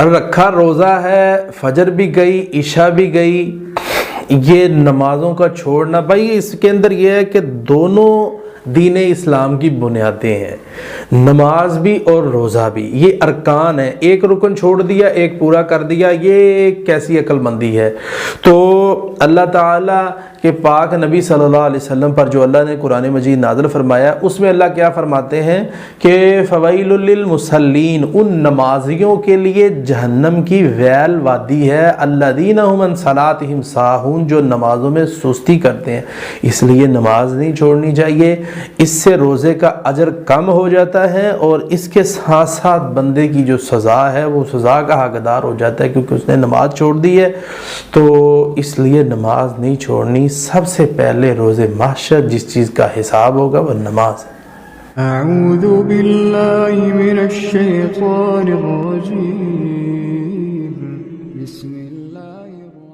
رکھا روزہ ہے، فجر بھی گئی، عشاء بھی گئی، یہ نمازوں کا چھوڑنا، بھائی اس کے اندر یہ ہے کہ دونوں دین اسلام کی بنیادیں ہیں، نماز بھی اور روزہ بھی، یہ ارکان ہیں، ایک رکن چھوڑ دیا ایک پورا کر دیا، یہ کیسی عقل مندی ہے؟ تو اللہ تعالیٰ کہ پاک نبی صلی اللہ علیہ وسلم پر جو اللہ نے قرآن مجید نازل فرمایا، اس میں اللہ کیا فرماتے ہیں کہ فویل للمصلین، ان نمازیوں کے لیے جہنم کی ویل وادی ہے، الذین هم عن صلاتهم ساہون، جو نمازوں میں سستی کرتے ہیں۔ اس لیے نماز نہیں چھوڑنی چاہیے، اس سے روزے کا اجر کم ہو جاتا ہے، اور اس کے ساتھ ساتھ بندے کی جو سزا ہے وہ سزا کا حقدار ہو جاتا ہے، کیونکہ اس نے نماز چھوڑ دی ہے۔ تو اس لیے نماز نہیں چھوڑنی، سب سے پہلے روز محشر جس چیز کا حساب ہوگا وہ نماز ہے۔ اعوذ باللہ من الشیطان الرجیم، بسم اللہ الرحمن